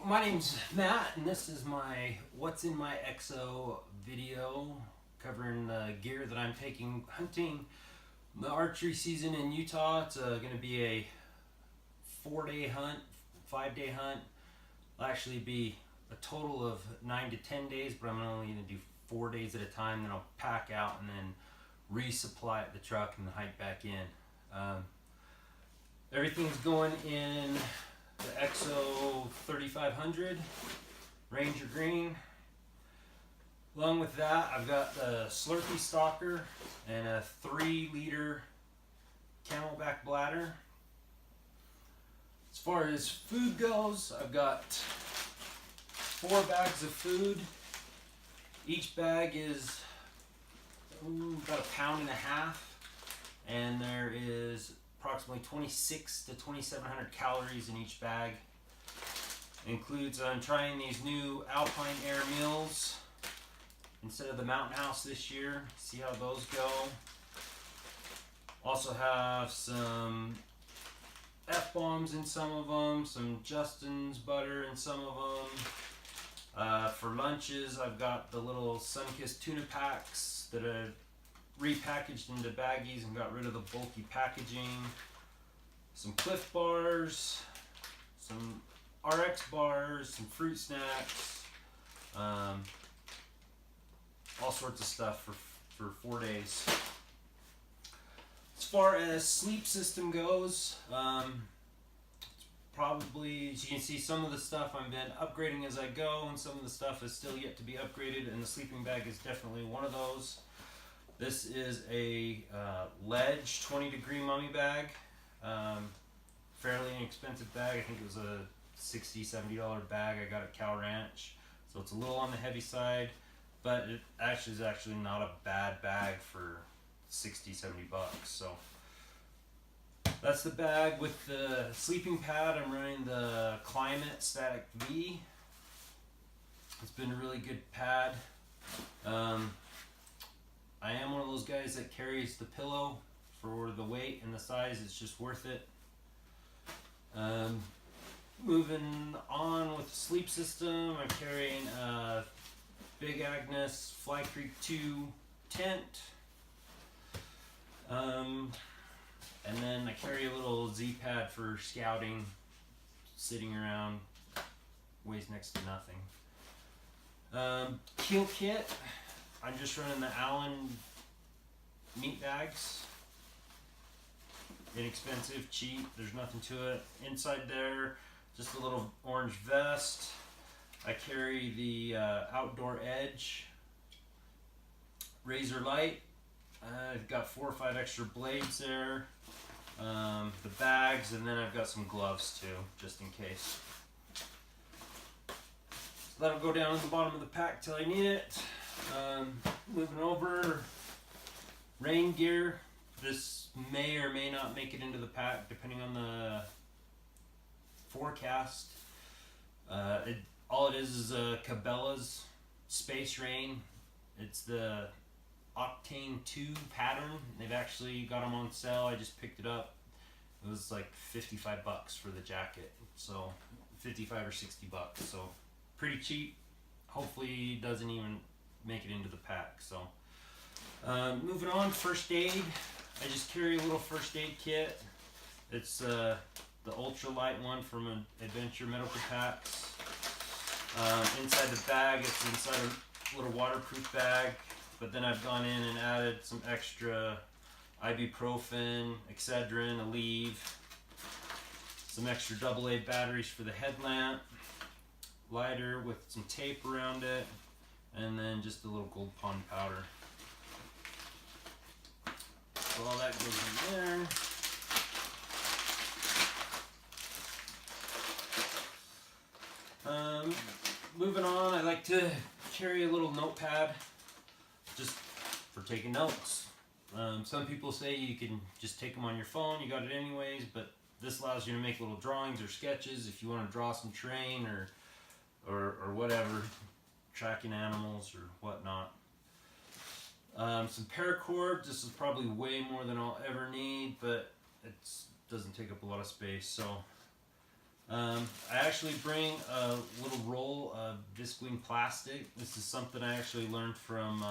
my name's Matt, and this is my What's in My EXO video covering the gear that I'm taking hunting the archery season in Utah. It's going to be a 4-day hunt, 5-day hunt. It'll actually be a total of 9 to 10 days, but I'm only going to do 4 days at a time. Then I'll pack out and then resupply at the truck and hike back in. Everything's going in the EXO 3500 Ranger green. Along with that, I've got the slurpie stalker and a 3-liter camelback bladder. As far as food goes, I've got 4 bags of food. Each bag is about 1.5 pounds, and there is approximately 26 to 2,700 calories in each bag. Includes, I'm trying these new Alpine Air meals instead of the Mountain House this year. See how those go. Also have some F-bombs in some of them, some Justin's butter in some of them. For lunches, I've got the little Sunkissed tuna packs that are repackaged into baggies and got rid of the bulky packaging. Some Cliff bars, some RX bars, some fruit snacks, all sorts of stuff for 4 days. As far as sleep system goes, probably, as you can see, some of the stuff I've been upgrading as I go, and some of the stuff is still yet to be upgraded, and the sleeping bag is definitely one of those. This is a Ledge 20-degree mummy bag. Fairly inexpensive bag. I think it was a $60, $70 bag I got at Cal Ranch. So it's a little on the heavy side, but it is actually not a bad bag for 60, 70 bucks. So that's the bag. With the sleeping pad, I'm running the Klymit Static V. It's been a really good pad. I am one of those guys that carries the pillow for the weight and the size. It's just worth it. Moving on with the sleep system, I'm carrying a big Agnes Fly Creek 2 tent. And then I carry a little Z-pad for scouting, sitting around, weighs next to nothing. Kill kit. I'm just running the Allen meat bags. Inexpensive, cheap, there's nothing to it. Inside there, just a little orange vest. I carry the Outdoor Edge Razor light. I've got 4 or 5 extra blades there. The bags, and then I've got some gloves too, just in case. So that'll go down at the bottom of the pack till I need it. Moving over, rain gear. This may or may not make it into the pack depending on the forecast. All it is a Cabela's Space Rain. It's the Octane 2 pattern. They've actually got them on sale. I just picked it up. It was like 55 bucks for the jacket. So 55 or 60 bucks. So pretty cheap. Hopefully it doesn't even make it into the pack. So moving on, first aid. I just carry a little first aid kit. It's the ultralight one from Adventure Medical Packs. Inside the bag, it's inside a little waterproof bag, but then I've gone in and added some extra ibuprofen, Excedrin, Aleve, some extra AA batteries for the headlamp, lighter with some tape around it, and then just a little Gold Pond powder. So all that goes in there. Moving on, I like to carry a little notepad just for taking notes. Some people say you can just take them on your phone, you got it anyways, but this allows you to make little drawings or sketches if you want to draw some terrain or whatever, tracking animals or whatnot. Some paracord. This is probably way more than I'll ever need, but it doesn't take up a lot of space. So I actually bring a little roll of visqueen plastic. This is something I actually learned from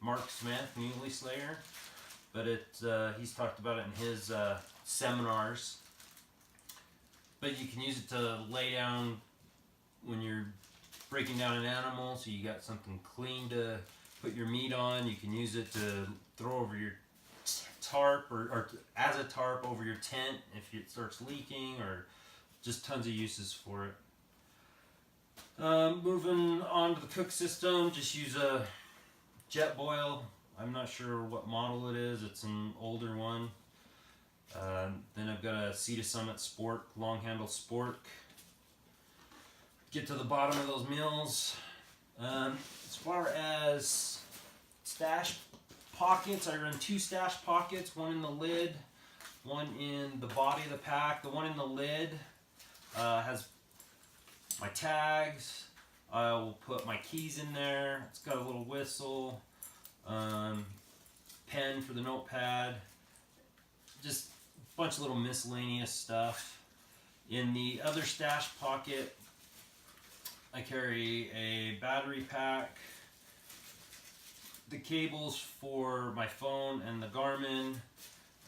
Mark Smith, Muley Slayer, but he's talked about it in his seminars. But you can use it to lay down when you're breaking down an animal, so you got something clean to put your meat on. You can use it to throw over your tarp or as a tarp over your tent if it starts leaking, or just tons of uses for it. Moving on to the cook system, just use a Jetboil. I'm not sure what model it is. It's an older one. Then I've got a ASAT Summit Spork, long handle Spork. Get to the bottom of those meals. As far as stash pockets, I run 2 stash pockets, one in the lid, one in the body of the pack. The one in the lid has my tags. I will put my keys in there. It's got a little whistle, pen for the notepad, just a bunch of little miscellaneous stuff. In the other stash pocket, I carry a battery pack, the cables for my phone and the Garmin,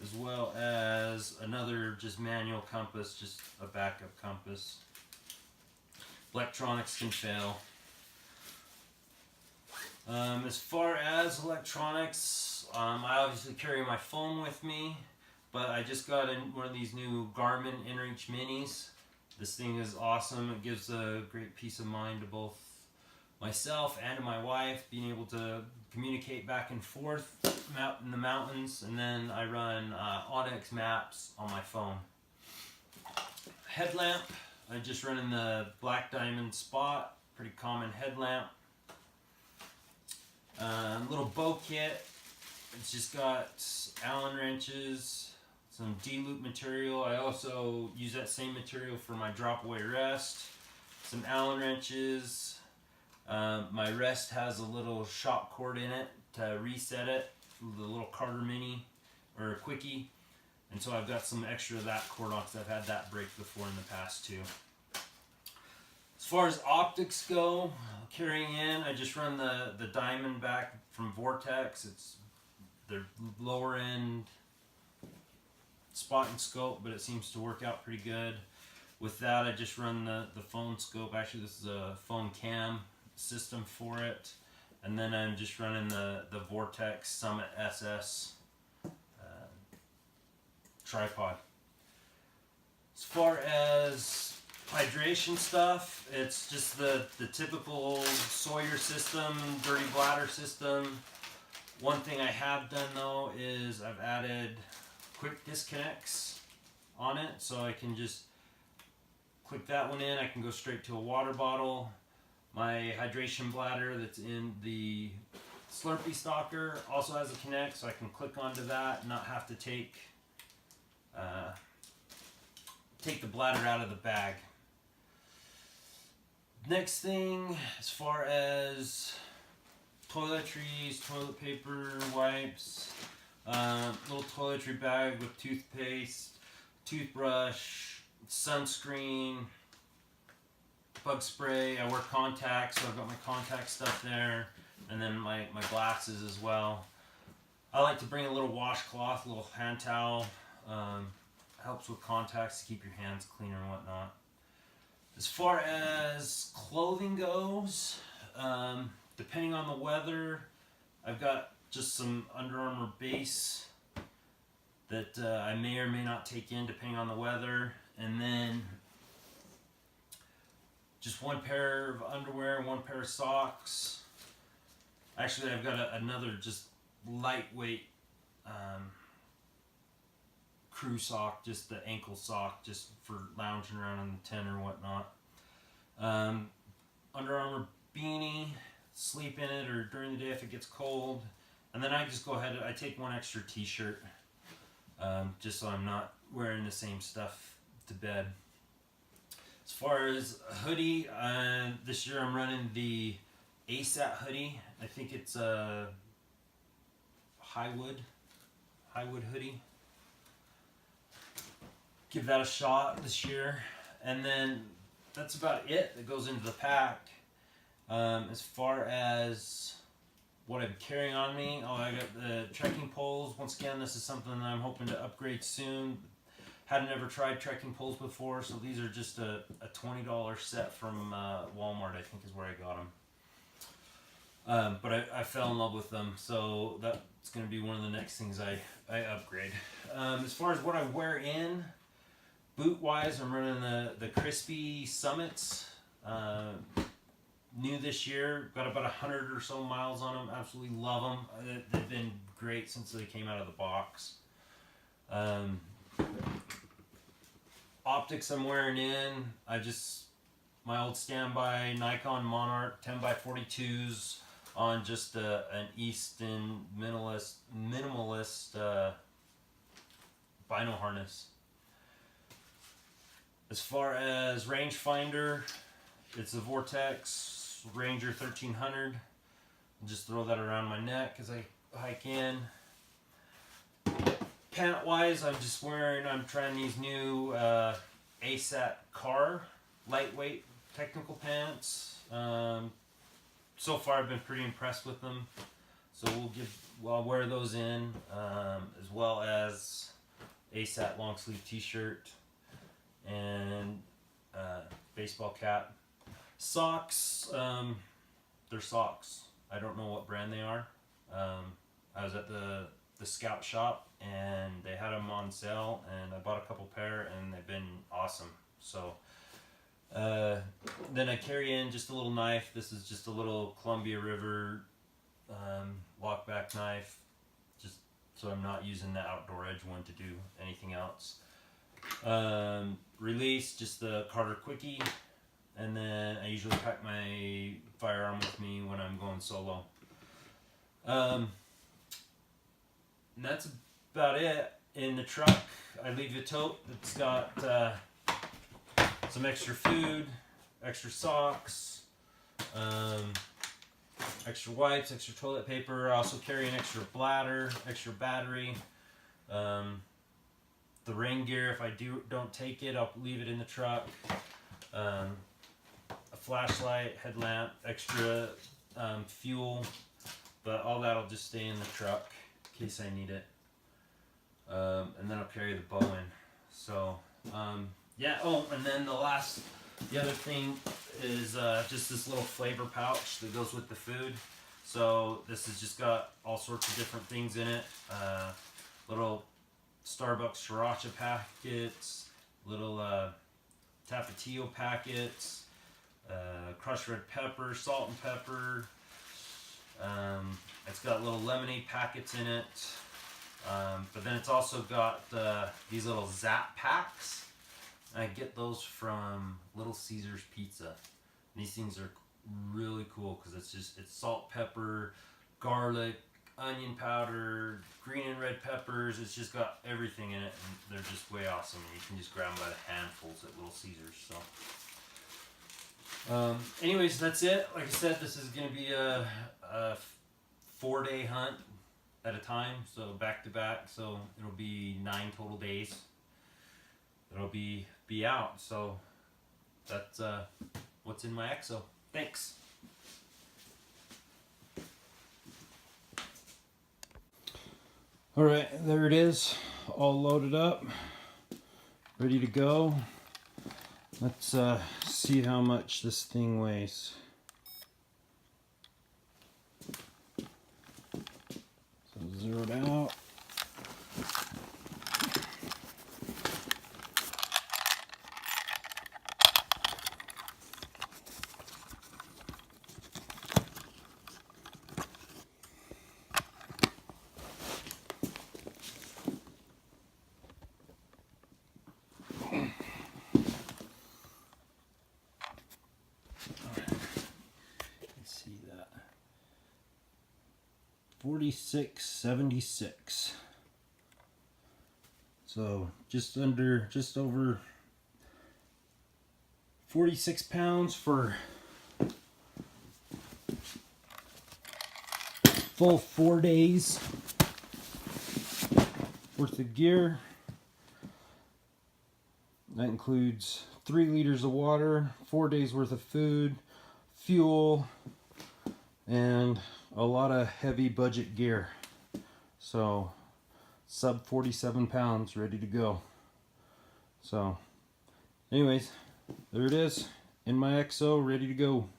as well as another just manual compass, just a backup compass. Electronics can fail. As far as electronics, I obviously carry my phone with me, but I just got in one of these new Garmin inReach minis. This thing is awesome. It gives a great peace of mind to both myself and to my wife, being able to communicate back and forth out in the mountains, and then I run Onyx maps on my phone. Headlamp, I just run in the black diamond spot, pretty common headlamp. Little bow kit, it's just got Allen wrenches, some D-loop material. I also use that same material for my drop away rest. Some Allen wrenches. My rest has a little shock cord in it to reset it, the little Carter Mini or a Quickie, and so I've got some extra of that cord on because I've had that break before in the past too. As far as optics go, carrying in, I just run the Diamondback from Vortex. It's their lower end spot and scope, but it seems to work out pretty good. With that, I just run the phone scope. Actually, this is a phone cam system for it, and then I'm just running the Vortex Summit SS tripod. As far as hydration stuff, it's just the typical Sawyer system, dirty bladder system. One thing I have done though is I've added quick disconnects on it, so I can just click that one in. I can go straight to a water bottle. My hydration bladder that's in the slurpie stalker also has a connect, so I can click onto that and not have to take the bladder out of the bag. Next thing, as far as toiletries, toilet paper, wipes, little toiletry bag with toothpaste, toothbrush, sunscreen, bug spray. I wear contacts, so I've got my contact stuff there, and then my glasses as well. I like to bring a little washcloth, a little hand towel. Helps with contacts to keep your hands clean and whatnot. As far as clothing goes, depending on the weather, I've got just some Under Armour base that I may or may not take in depending on the weather, and then just one pair of underwear and one pair of socks. Actually, I've got another just lightweight crew sock, just the ankle sock, just for lounging around in the tent or whatnot. Under Armour beanie, sleep in it or during the day if it gets cold. And then I just go ahead and I take one extra t-shirt, just so I'm not wearing the same stuff to bed. As far as a hoodie, this year I'm running the ASAT hoodie. I think it's a Highwood Hoodie. Give that a shot this year. And then that's about it that goes into the pack. As far as what I'm carrying on me, oh, I got the trekking poles. Once again, this is something that I'm hoping to upgrade soon. Hadn't ever tried trekking poles before, so these are just a $20 set from Walmart, I think is where I got them. But I fell in love with them, so that's going to be one of the next things I upgrade. As far as what I wear in, boot-wise, I'm running the Crispy Summits. New this year, got about 100 or so miles on them. Absolutely love them. They've been great since they came out of the box. Optics I'm wearing in, my old standby Nikon Monarch 10x42s on just an Easton minimalist Bino harness. As far as rangefinder, it's a Vortex Ranger 1300. Just throw that around my neck as I hike in. Pant wise, I'm trying these new ASAT car lightweight technical pants. So far I've been pretty impressed with them. So I'll wear those in, as well as ASAT long sleeve t-shirt and baseball cap. Socks, they're socks. I don't know what brand they are. I was at the Scout shop and they had them on sale, and I bought a couple pair and they've been awesome. So then I carry in just a little knife. This is just a little Columbia River walk back knife, just so I'm not using the outdoor edge one to do anything else. Release, just the Carter Quickie, and then I usually pack my firearm with me when I'm going solo. And that's about it. In the truck, I leave a tote that's got some extra food, extra socks, extra wipes, extra toilet paper. I also carry an extra bladder, extra battery. The rain gear, if I don't take it, I'll leave it in the truck. A flashlight, headlamp, extra fuel, but all that'll just stay in the truck in case I need it. And then I'll carry the bow in. So yeah. Oh, and then the other thing is just this little flavor pouch that goes with the food. So this has just got all sorts of different things in it. Little Starbucks sriracha packets, little Tapatio packets, crushed red pepper, salt and pepper. It's got little lemonade packets in it. But then it's also got these little Zap packs. I get those from Little Caesars Pizza. These things are really cool because it's salt, pepper, garlic, onion powder, green and red peppers. It's just got everything in it, and they're just way awesome. And you can just grab them by the handfuls at Little Caesars. So, anyways, that's it. Like I said, this is going to be a 4-day hunt at a time, so back to back. So it'll be 9 total days. It'll be out. So that's what's in my EXO. Thanks. All right, there it is, all loaded up, ready to go. Let's see how much this thing weighs. So zeroed out. Let's see that. 4676. So just over 46 pounds for full 4 days worth of gear. That includes 3 liters of water, 4 days worth of food, fuel, and a lot of heavy budget gear. So sub 47 pounds ready to go. So anyways, there it is, in my EXO, ready to go.